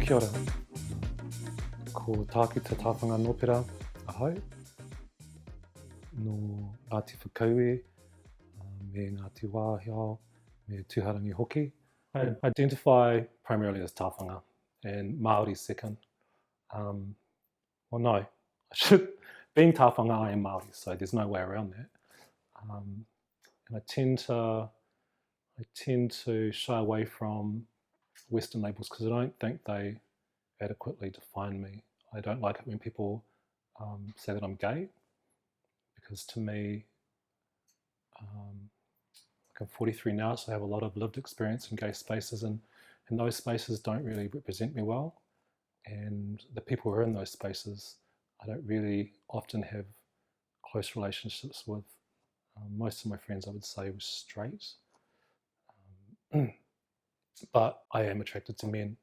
Kia ora. Ko tāki te tāwhanga no pera ahau, no Ngāti Whakaue, me Ngāti Wāhiao, me Tūharangi hoki. I identify primarily as tāwhanga and Māori second. Well, no, being tāwhanga, I am Māori, so there's no way around that. And I tend to shy away from Western labels because I don't think they adequately define me. I don't like it when people say that I'm gay, because to me, like I'm 43 now, so I have a lot of lived experience in gay spaces, and those spaces don't really represent me well. And the people who are in those spaces, I don't really often have close relationships with. Most of my friends, I would say, were straight. But I am attracted to men.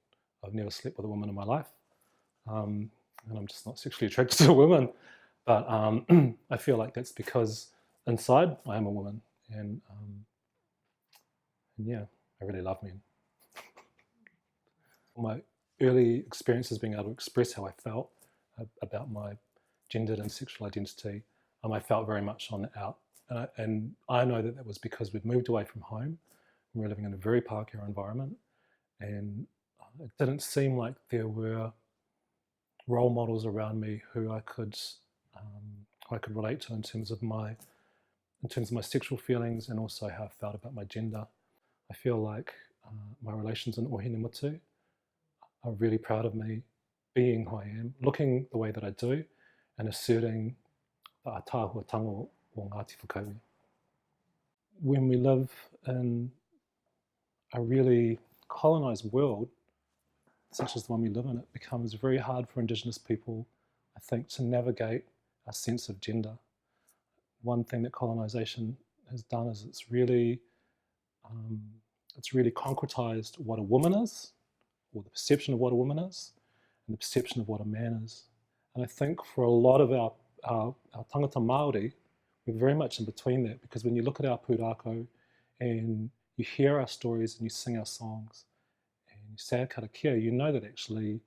I've never slept with a woman in my life. And I'm just not sexually attracted to a woman. But I feel like that's because inside I am a woman. And yeah, I really love men. My early experiences being able to express how I felt about my gendered and sexual identity, I felt very much on the out. And I know that was because we'd moved away from home. We were living in a very Pākehā environment, and it didn't seem like there were role models around me who I could relate to in terms of my sexual feelings and also how I felt about my gender. I feel like my relations in Ohinemutu are really proud of me being who I am, looking the way that I do, and asserting the ātāhuatanga o Ngāti Whakaue. When we live in a really colonised world, such as the one we live in, it becomes very hard for Indigenous people, I think, to navigate a sense of gender. One thing that colonisation has done is it's really concretised what a woman is, or the perception of what a woman is, and the perception of what a man is. And I think for a lot of our tangata Māori, we're very much in between that, because when you look at our pūrākau and you hear our stories and you sing our songs and you say a karakia, you know that actually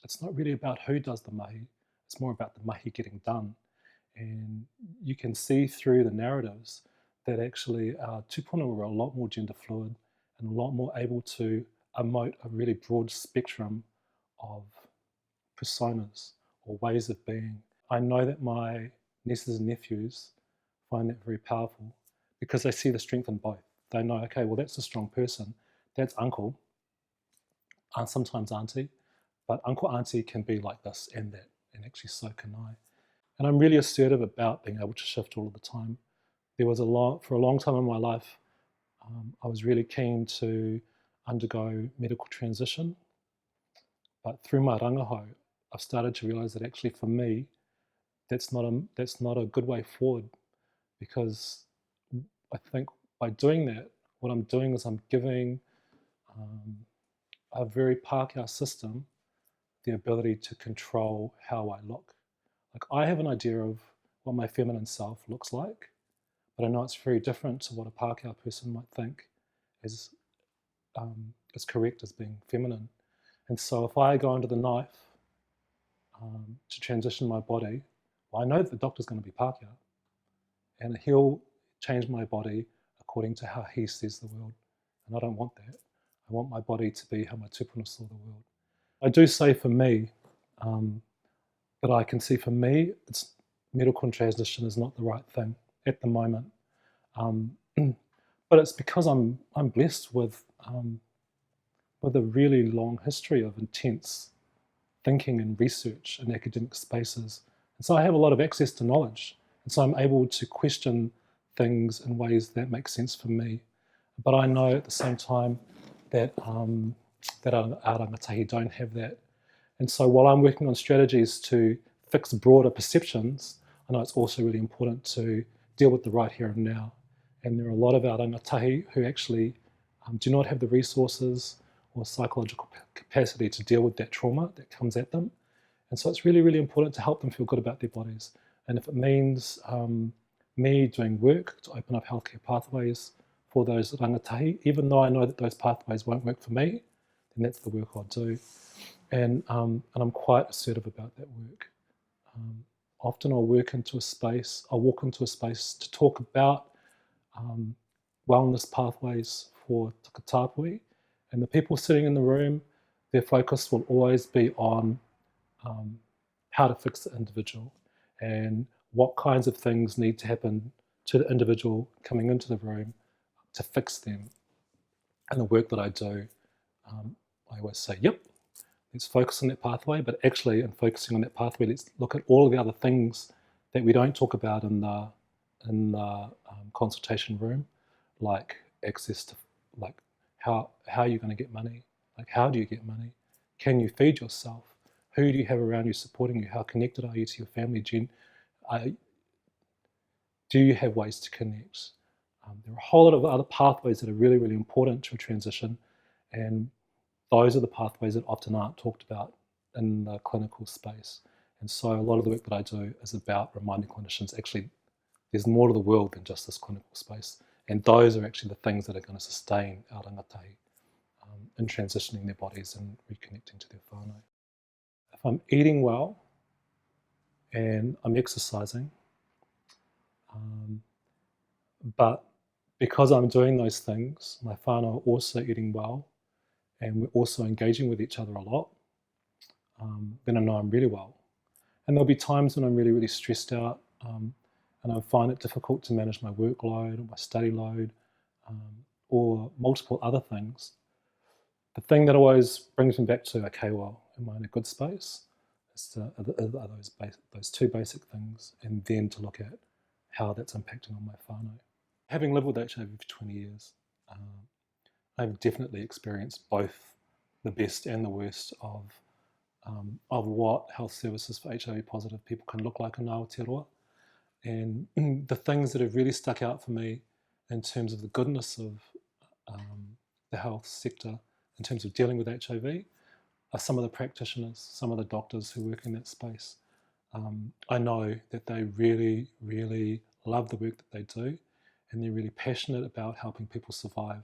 it's not really about who does the mahi, it's more about the mahi getting done. And you can see through the narratives that actually our tupuna were a lot more gender fluid and a lot more able to emote a really broad spectrum of personas or ways of being. I know that my nieces and nephews find that very powerful because they see the strength in both. They know, okay, well, that's a strong person. That's uncle, and sometimes auntie, but uncle, auntie can be like this and that, and actually so can I. And I'm really assertive about being able to shift all of the time. For a long time in my life, I was really keen to undergo medical transition, but through my rangahau, I've started to realise that actually for me, that's not a good way forward, because I think by doing that, what I'm doing is I'm giving a very Pākehā system the ability to control how I look. Like, I have an idea of what my feminine self looks like, but I know it's very different to what a Pākehā person might think is correct as being feminine. And so if I go under the knife to transition my body, well, I know that the doctor's going to be Pākehā, and he'll change my body according to how he sees the world. And I don't want that. I want my body to be how my tupuna saw the world. I do say for me, that I can see for me, medical transition is not the right thing at the moment. But it's because I'm blessed with a really long history of intense thinking and research in academic spaces. And so I have a lot of access to knowledge. And so I'm able to question things in ways that make sense for me. But I know at the same time that our rangatahi don't have that. And so while I'm working on strategies to fix broader perceptions, I know it's also really important to deal with the right here and now. And there are a lot of our rangatahi who actually do not have the resources or psychological capacity to deal with that trauma that comes at them. And so it's really, really important to help them feel good about their bodies. And if it means me doing work to open up healthcare pathways for those rangatahi, even though I know that those pathways won't work for me, then that's the work I'll do. And I'm quite assertive about that work. Often I'll walk into a space to talk about wellness pathways for takataapui, and the people sitting in the room, their focus will always be on how to fix the individual and what kinds of things need to happen to the individual coming into the room to fix them. And the work that I do, I always say, yep, let's focus on that pathway, but actually in focusing on that pathway, let's look at all of the other things that we don't talk about in the consultation room, like access to, like how are you going to get money? Like how do you get money? Can you feed yourself? Who do you have around you supporting you? How connected are you to your family? Do you have ways to connect? There are a whole lot of other pathways that are really, really important to a transition, and those are the pathways that often aren't talked about in the clinical space. And so a lot of the work that I do is about reminding clinicians, actually, there's more to the world than just this clinical space. And those are actually the things that are going to sustain our rangatahi in transitioning their bodies and reconnecting to their whānau. If I'm eating well and I'm exercising, but because I'm doing those things, my whānau are also eating well, and we're also engaging with each other a lot, then I know I'm really well. And there'll be times when I'm really, really stressed out, and I find it difficult to manage my workload or my study load, or multiple other things. The thing that always brings me back to, okay, well, am I in a good space? Are those two basic things, and then to look at how that's impacting on my whānau. Having lived with HIV for 20 years, I've definitely experienced both the best and the worst of what health services for HIV positive people can look like in Aotearoa. And the things that have really stuck out for me in terms of the goodness of the health sector, in terms of dealing with HIV, are some of the practitioners, some of the doctors who work in that space. I know that they really, really love the work that they do, and they're really passionate about helping people survive.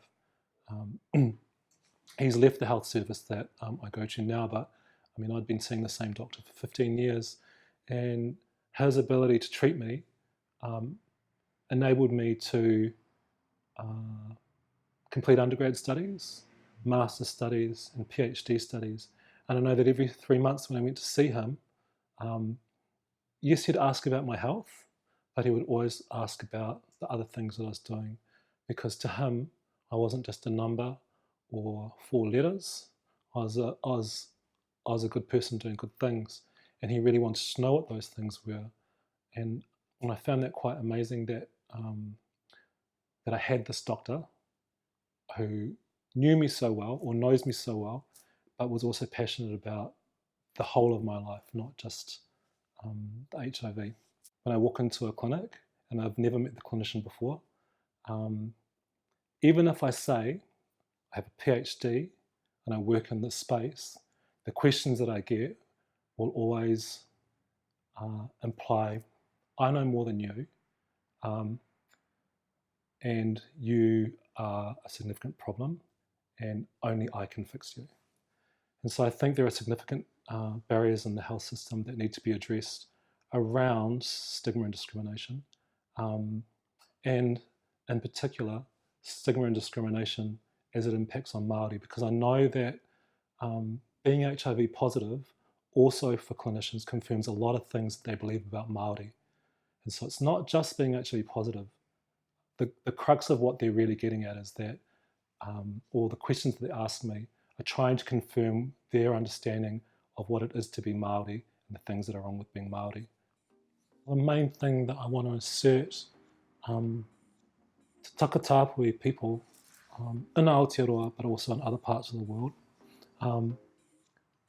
He's left the health service that I go to now, but I mean, I'd been seeing the same doctor for 15 years, and his ability to treat me enabled me to complete undergrad studies, master's studies, and PhD studies. And I know that every 3 months when I went to see him, yes, he'd ask about my health, but he would always ask about the other things that I was doing, because to him, I wasn't just a number or 4 letters. I was a good person doing good things, and he really wanted to know what those things were. And I found that quite amazing that I had this doctor who knew me so well, or knows me so well, but was also passionate about the whole of my life, not just the HIV. When I walk into a clinic and I've never met the clinician before, even if I say I have a PhD and I work in this space, the questions that I get will always imply, I know more than you, and you are a significant problem, and only I can fix you. And so I think there are significant barriers in the health system that need to be addressed around stigma and discrimination, and in particular, stigma and discrimination as it impacts on Māori, because I know that being HIV positive also for clinicians confirms a lot of things that they believe about Māori. And so it's not just being HIV positive. The crux of what they're really getting at is that, or the questions that they ask me are trying to confirm their understanding of what it is to be Māori and the things that are wrong with being Māori. The main thing that I want to assert to takataapui people in Aotearoa, but also in other parts of the world,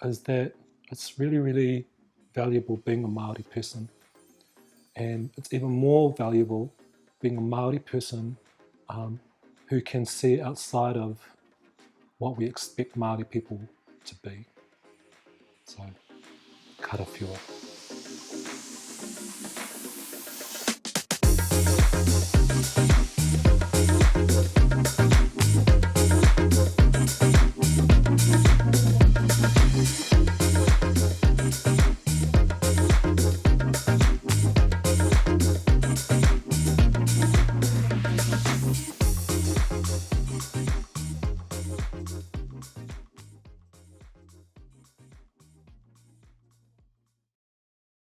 is that it's really, really valuable being a Māori person. And it's even more valuable being a Māori person who can see outside of what we expect Māori people to be. So, kara whio.